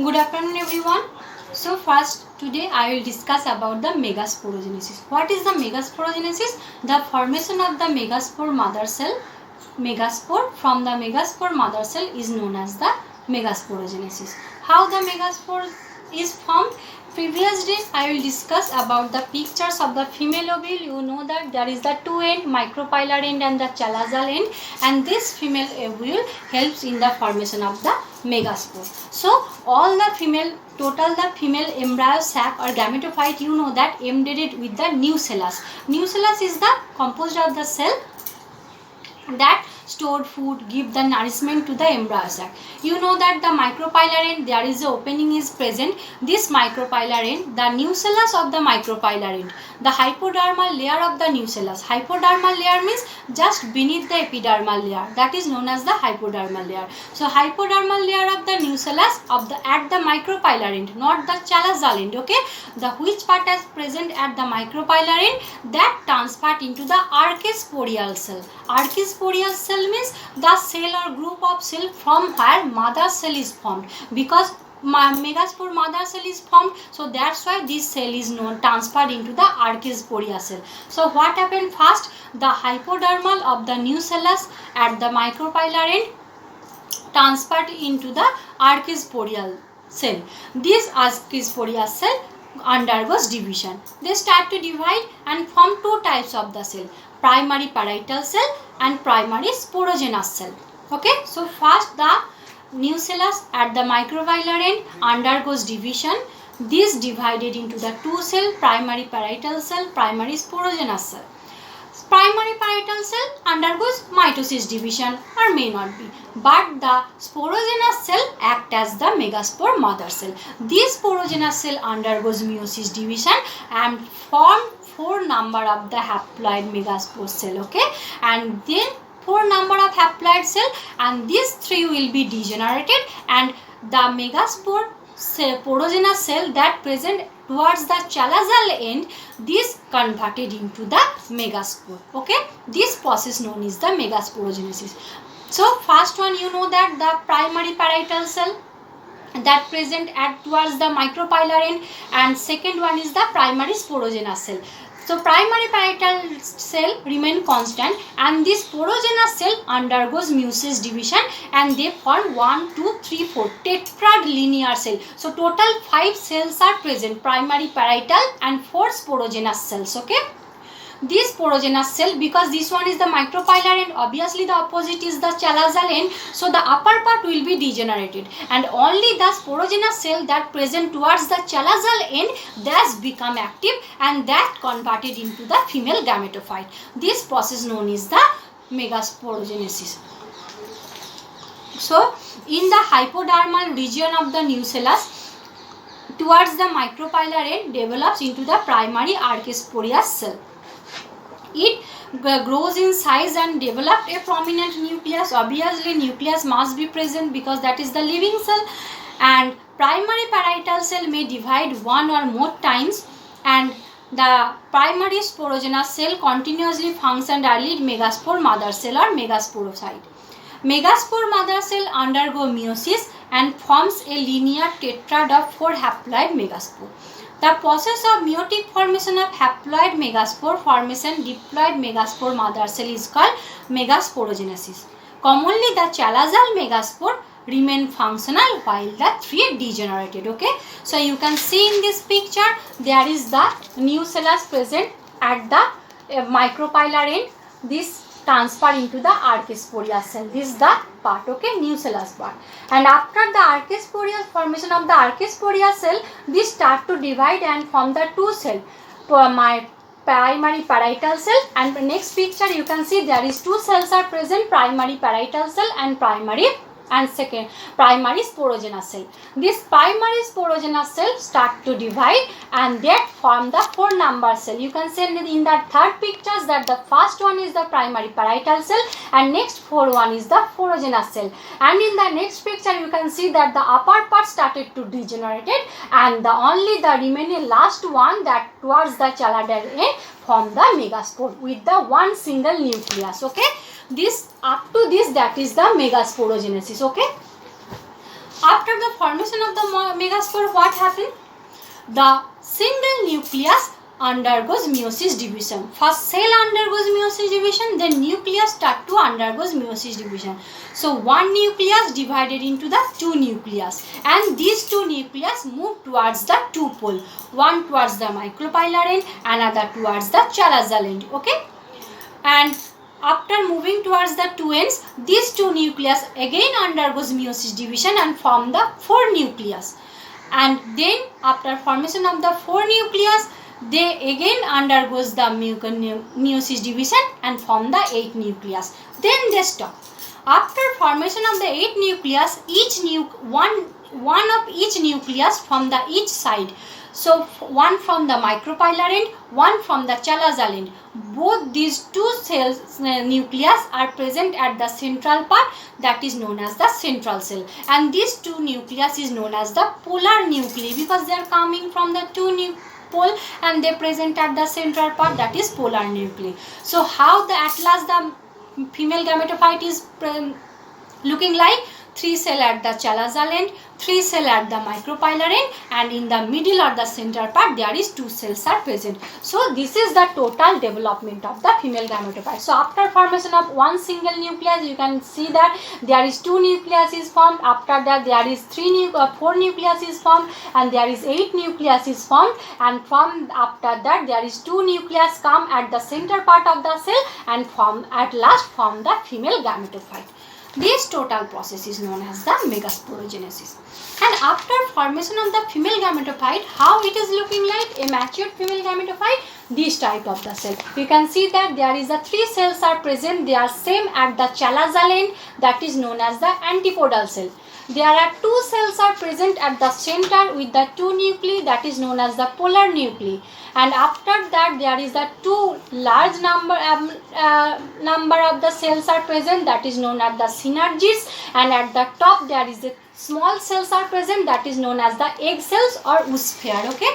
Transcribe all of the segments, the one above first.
Good afternoon everyone. So first today I will discuss about the megasporogenesis. What is the megasporogenesis? The formation of the megaspore mother cell. Megaspore from the megaspore mother cell is known as the megasporogenesis. How the megaspore is formed? Previous day I will discuss about the pictures of the female ovule. You know that there is the two end, micropylar end and the chalazal end, and this female ovule helps in the formation of the megaspore. So all the female embryo sac or gametophyte, you know that embedded with the nucellus. Nucellus is the composed of the cell that stored food, give the nourishment to the embryo sac. You know that the micropylar end, there is a opening is present. This micropylar end, the nucellus of the micropylar end, the hypodermal layer of the nucellus. Hypodermal layer means just beneath the epidermal layer, that is known as the hypodermal layer. So hypodermal layer of the nucellus of the at the micropylar end, not the chalazal end. Okay, the which part is present at the micropylar end, that transferred into the archisporial cell. Archisporial cell means the cell or group of cell from where mother cell is formed, because megaspore mother cell is formed, so that's why this cell is known transferred into the archisporia cell. So what happened first? The hypodermal of the nucellus at the micropylar end transferred into the archisporial cell. This archisporial cell undergoes division. They start to divide and form two types of the cell: primary parietal cell and primary sporogenous cell. Okay, so first the nucellus at the micropylar end undergoes division. This divided into the two cell, primary parietal cell, primary sporogenous cell. Primary parietal cell undergoes mitosis division or may not be, but the sporogenous cell act as the megaspore mother cell. This sporogenous cell undergoes meiosis division and form 4 number of the haploid megaspore cell. Okay, and then 4 number of haploid cell, and these 3 will be degenerated, and the megaspore cell, porogenous cell that present towards the chalazal end, this converted into the megaspore. Okay, this process known as the megasporogenesis. So first one, you know that the primary parietal cell that present at towards the micropylar end, and second one is the primary sporogenous cell. So primary parietal cell remain constant, and this sporogenous cell undergoes meiosis division, and they form 1, 2, 3, 4 tetrad linear cell. So total 5 cells are present, primary parietal and 4 sporogenous cells. Okay, this sporogenous cell, because this one is the micropylar end, obviously the opposite is the chalazal end, so the upper part will be degenerated, and only the sporogenous cell that present towards the chalazal end that's become active, and that converted into the female gametophyte. This process known as the megasporogenesis. So in the hypodermal region of the nucellus towards the micropylar end develops into the primary archisporious cell. It grows in size and developed a prominent nucleus. Obviously nucleus must be present because that is the living cell, and primary parietal cell may divide 1 or more times, and the primary sporogenous cell continuously function early megaspore mother cell or megasporocyte. Megaspore mother cell undergo meiosis and forms a linear tetrad of 4 haploid megaspore. The process of meiotic formation of haploid megaspore formation diploid megaspore mother cell is called megasporogenesis. Commonly the chalazal megaspore remain functional while the 3 degenerated. Okay, so you can see in this picture there is the nucellus present at the micropylar end. This transfer into the archisporia cell. This is the part, okay, nucellus part. And after the archisporia formation of the archisporia cell, this start to divide and form the 2 cell, my primary parietal cell, and the next picture you can see there is 2 cells are present, primary parietal cell and second primary sporogenous cell. This primary sporogenous cell start to divide and they form the 4 number cell. You can see in the third pictures that the first one is the primary parietal cell and next 4 one is the sporogenous cell, and in the next picture you can see that the upper part started to degenerate and the only the remaining last one that towards the chalazal end form the megaspore with the 1 single nucleus. Okay, this up to this, that is the megasporogenesis. Okay, After the formation of the megaspore, what happened? The single nucleus undergoes meiosis division. First cell undergoes meiosis division, then nucleus start to undergoes meiosis division. So one nucleus divided into the two nucleus, and these two nucleus move towards the two pole. One towards the micropylar end, another towards the chalazal end. Okay, and after moving towards the two ends, these two nucleus again undergoes meiosis division and form the four nucleus. And then after formation of the four nucleus, they again undergoes the meiosis division and form the 8 nucleus. Then they stop. After formation of the 8 nucleus, one of each nucleus from the each side. So one from the micropylar end, one from the chalazal end. Both these two cells nucleus are present at the central part, that is known as the central cell, and these two nucleus is known as the polar nuclei because they are coming from the two pole and they present at the central part, that is polar nuclei. So how the atlas the female gametophyte is looking like? 3 cell at the chalazal end, 3 cell at the micropylar end, and in the middle or the center part there is 2 cells are present. So this is the total development of the female gametophyte. So after formation of one single nucleus, you can see that there is 2 nucleus is formed. After that there is 4 nucleus is formed, and there is 8 nucleus is formed, and from after that there is 2 nucleus come at the center part of the cell and form at last form the female gametophyte. This total process is known as the megasporogenesis. And after formation of the female gametophyte, how it is looking like? A mature female gametophyte, this type of the cell. You can see that there is a 3 cells are present. They are same at the chalazal end, that is known as the antipodal cell. There are 2 cells are present at the center with the 2 nuclei, that is known as the polar nuclei. And after that there is the 2 large number of the cells are present, that is known as the synergies, and at the top there is the small cells are present, that is known as the egg cells or oosphere. Okay,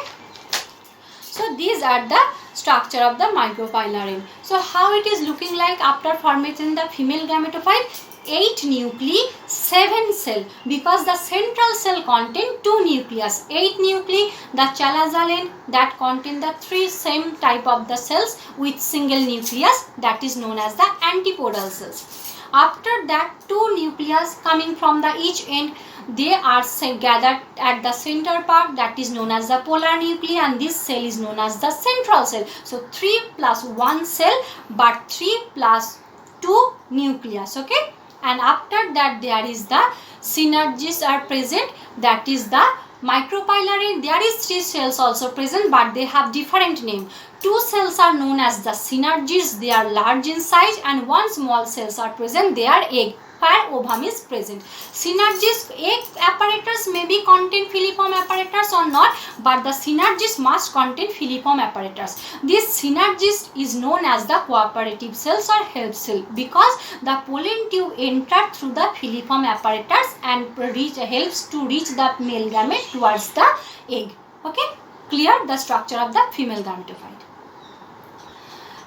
so these are the structure of the micropylar end. So how it is looking like after formation the female gametophyte? 8 nuclei, 7 cell, because the central cell contain 2 nucleus. 8 nuclei, the chalazal end that contain the 3 same type of the cells with single nucleus, that is known as the antipodal cells. After that 2 nucleus coming from the each end, they are gathered at the center part, that is known as the polar nuclei, and this cell is known as the central cell. So 3 plus 1 cell, but 3 plus 2 nucleus. Okay, and after that there is the synergies are present, that is the micropylar end. There is 3 cells also present, but they have different name. 2 cells are known as the synergies, they are large in size, and 1 small cells are present, they are egg, where ovum is present. Synergies egg apparatus may be contain filiform apparatus or not, but the synergies must contain filiform apparatus. This synergist is known as the cooperative cells or help cell, because the pollen tube enter through the filiform apparatus and helps to reach the male gamete towards the egg. Okay, clear the structure of the female gametophyte.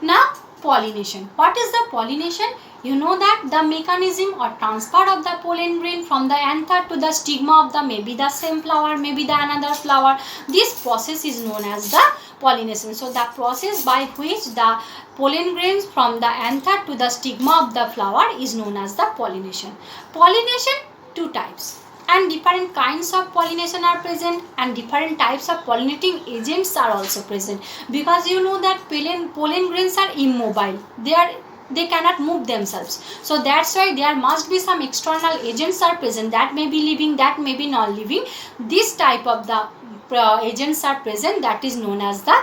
Now pollination. What is the pollination? You know that the mechanism or transfer of the pollen grain from the anther to the stigma of the maybe the same flower, maybe the another flower. This process is known as the pollination. So the process by which the pollen grains from the anther to the stigma of the flower is known as the pollination. Pollination, 2 types. And different kinds of pollination are present, and different types of pollinating agents are also present, because you know that pollen grains are immobile, they cannot move themselves. So that's why there must be some external agents are present, that may be living, that may be non living. This type of the agents are present, that is known as the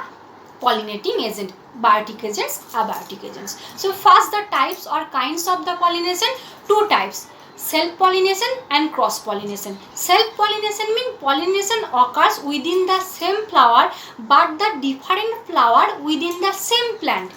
pollinating agent. Biotic agents, abiotic agents. So first the types or kinds of the pollination, 2 types. Self-pollination and cross-pollination. Self-pollination means pollination occurs within the same flower, but the different flower within the same plant.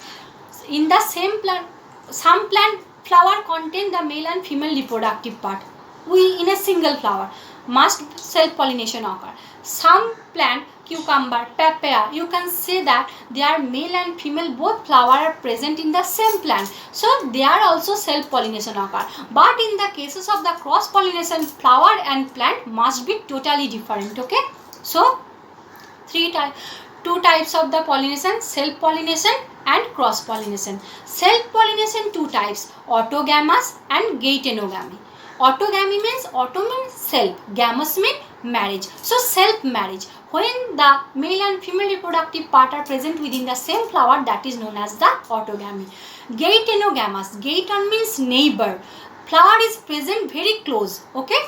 In the same plant, some plant flower contain the male and female reproductive part in a single flower. must self-pollination occur. Some plant, cucumber, papaya, you can say that they are male and female both flower are present in the same plant. So they are also self-pollination occur. But in the cases of the cross-pollination, flower and plant must be totally different. Okay. So two types of the pollination, self-pollination and cross-pollination. Self-pollination two types, autogamous and geitonogamy. Autogamy means, auto means self, gamous means marriage. So self marriage, when the male and female reproductive part are present within the same flower, that is known as the autogamy. Geitonogamous, geiton means neighbor, flower is present very close. Okay,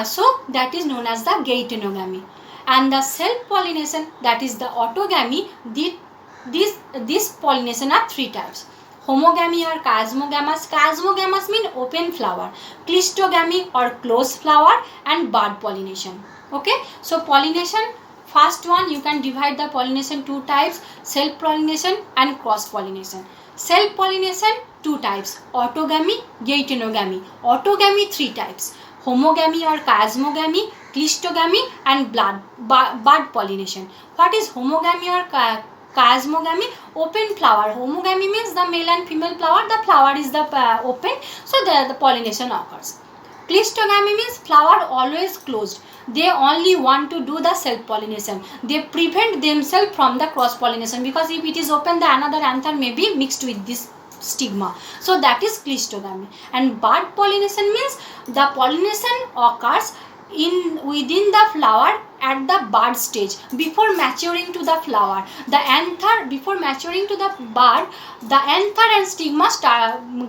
so that is known as the geitonogamy. And the self pollination, that is the autogamy, this pollination are three types. Homogamy or chiasmogamous. Chiasmogamous means open flower. Clistogamy or closed flower, and bud pollination. Okay. So pollination, first one, you can divide the pollination two types, self pollination and cross pollination. Self pollination two types, autogamy, geitonogamy. Autogamy three types, homogamy or chiasmogamy, clistogamy and bud pollination. What is homogamy or chiasmogamy? Open flower. Homogamy means the male and female flower, the flower is the open, so the pollination occurs. Clistogamy means flower always closed, they only want to do the self pollination, they prevent themselves from the cross pollination, because if it is open, the another anther may be mixed with this stigma. So that is clistogamy. And bud pollination means the pollination occurs within the flower at the bud stage, before maturing to the flower. The anther, before maturing to the bud, the anther and stigma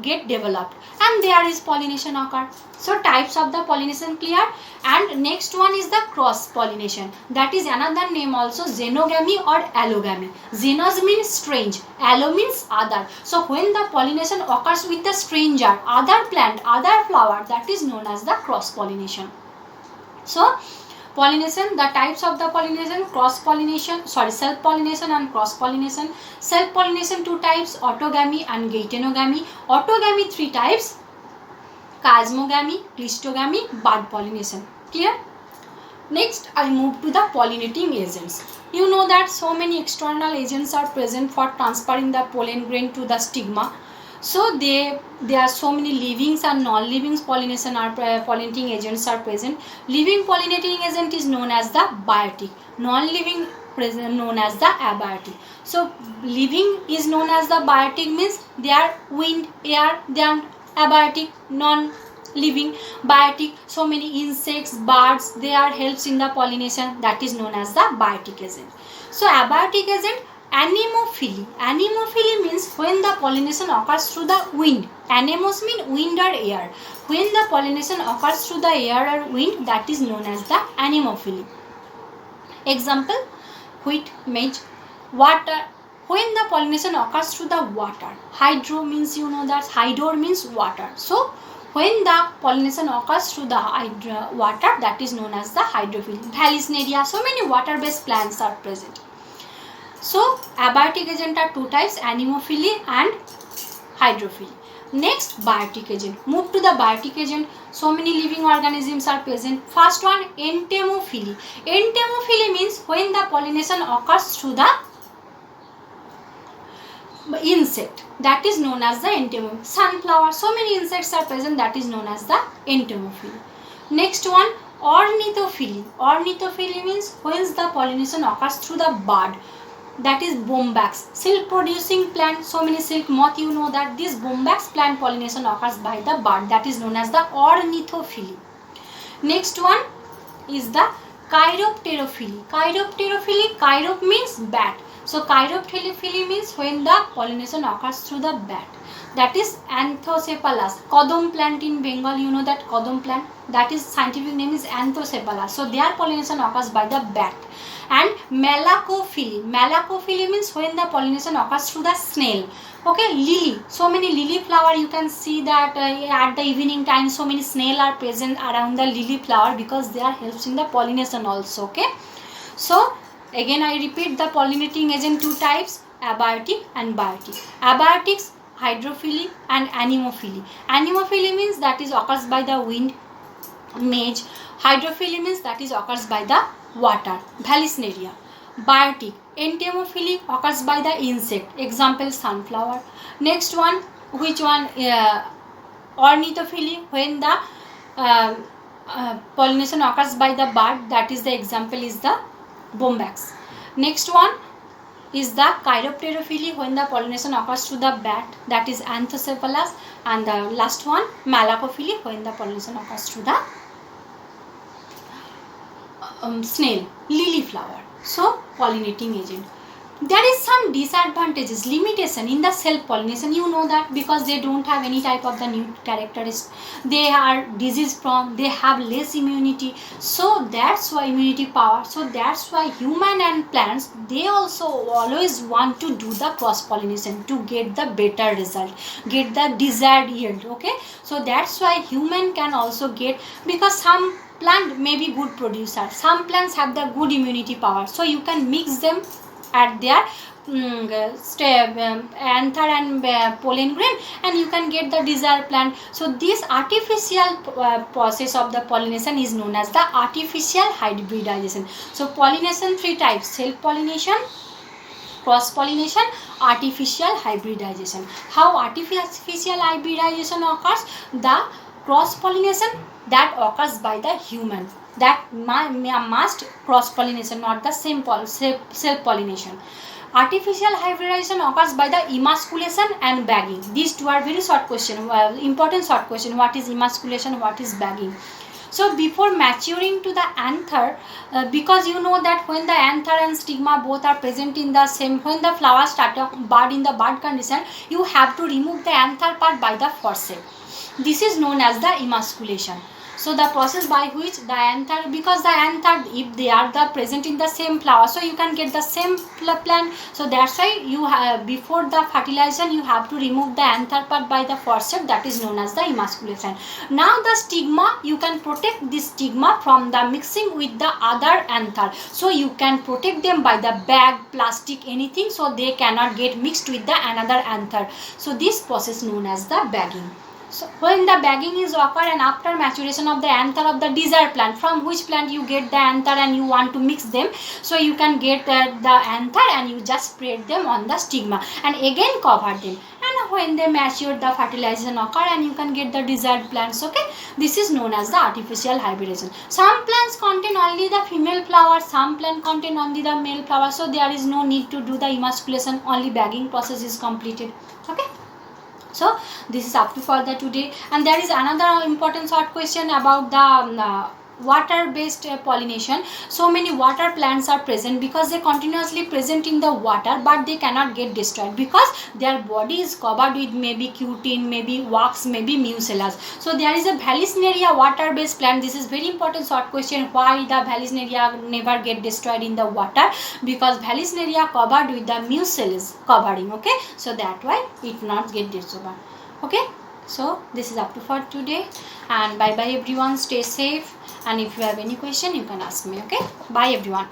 get developed, and there is pollination occur. So types of the pollination clear. And next one is the cross pollination, that is another name also xenogamy or allogamy. Xenos means strange, allo means other. So when the pollination occurs with the stranger, other plant, other flower, that is known as the cross pollination. So pollination, the types of the pollination, self pollination and cross pollination. Self pollination two types, autogamy and geitonogamy. Autogamy three types, chiasmogamy, clistogamy, bud pollination. Clear? Next I move to the pollinating agents. You know that so many external agents are present for transferring the pollen grain to the stigma. So there are so many living and non-living pollinating agents are present. Living pollinating agent is known as the biotic. Non-living present known as the abiotic. So living is known as the biotic, means they are wind, air. They are abiotic, non-living. Biotic, so many insects, birds, they are helps in the pollination, that is known as the biotic agent. So abiotic agent, anemophily. Anemophily means when the pollination occurs through the wind. Anemos means wind or air. When the pollination occurs through the air or wind, that is known as the anemophily. Example, wheat, maize. Water, when the pollination occurs through the water. Hydro means, you know that hydro means water. So when the pollination occurs through the water, that is known as the hydrophily. Vallisneria, so many water based plants are present. So abiotic agent are two types, anemophily and hydrophily. Next, biotic agent. Move to the biotic agent. So many living organisms are present. First one, entomophily. Entomophily means when the pollination occurs through the insect, that is known as the entomophily. Sunflower, so many insects are present, that is known as the entomophily. Next one, ornithophily. Ornithophily means when the pollination occurs through the bud, that is bombax. Silk producing plant, so many silk moth, you know that this bombax plant pollination occurs by the bud, that is known as the ornithophily. Next one is the chiropterophily. Chiropterophily, chirop means bat. So chiropterophily means when the pollination occurs through the bat, that is Anthocephalus. Kodam plant in Bengal, you know that kodam plant, that is scientific name is Anthocephalus. So their pollination occurs by the bat. And malacophily. Malacophily means when the pollination occurs through the snail. Okay, lily. So many lily flower, you can see that at the evening time so many snail are present around the lily flower, because they are helps in the pollination also. Okay. So again I repeat, the pollinating agent two types, abiotic and biotic. Abiotics, hydrophily and anemophily. Anemophily means that is occurs by the wind. maize. Hydrophily means that is occurs by the water. Vallisneria. Biotic. Entomophily occurs by the insect. Example sunflower. Next one, which one? Ornithophily, when the pollination occurs by the bird, that is the example is the bombax. Next one is the chiropterophily, when the pollination occurs to the bat, that is Anthocephalus. And the last one, malacophily, when the pollination occurs to the snail, lily flower. So pollinating agent. There is some disadvantages, limitation in the self-pollination. You know that because they don't have any type of the new characteristics. They are disease prone, they have less immunity. So that's why immunity power. So that's why human and plants, they also always want to do the cross-pollination to get the better result, get the desired yield. Okay. So that's why human can also get, because some plant may be good producer, some plants have the good immunity power. So you can mix them at their anther and pollen grain, and you can get the desired plant. So this artificial process of the pollination is known as the artificial hybridization. So pollination, three types: self pollination, cross pollination, artificial hybridization. How artificial hybridization occurs? The cross pollination that occurs by the human, that must cross pollination, not the same self pollination. Artificial hybridization occurs by the emasculation and bagging. These two are very short question, important short question. What is emasculation? What is bagging? So before maturing to the anther, because you know that when the anther and stigma both are present in the same, when the flower start to bud in the bud condition, you have to remove the anther part by the forceps. This is known as the emasculation. So the process by which the anther, because the anther, if they are the present in the same flower, so you can get the same plant. So that's why you have, before the fertilization, you have to remove the anther part by the forceps. That is known as the emasculation. Now the stigma, you can protect this stigma from the mixing with the other anther. So you can protect them by the bag, plastic, anything, so they cannot get mixed with the another anther. So this process known as the bagging. So when the bagging is occur, and after maturation of the anther of the desired plant, from which plant you get the anther and you want to mix them, so you can get the anther and you just spread them on the stigma and again cover them. And when they mature, the fertilization occur and you can get the desired plants. Okay, this is known as the artificial hybridization. Some plants contain only the female flower, some plant contain only the male flower. So there is no need to do the emasculation, only bagging process is completed. Okay. So this is up to for the today. And there is another important short question about the water based pollination. So many water plants are present because they continuously present in the water, but they cannot get destroyed because their body is covered with maybe cutin, maybe wax, maybe mucellus. So there is a Vallisneria water based plant. This is very important short question. Why the Vallisneria never get destroyed in the water? Because Vallisneria covered with the mucellus covering. Okay, so that why it not get destroyed. Okay. So this is up to for today, and bye bye everyone, stay safe, and if you have any question you can ask me. Okay, bye everyone.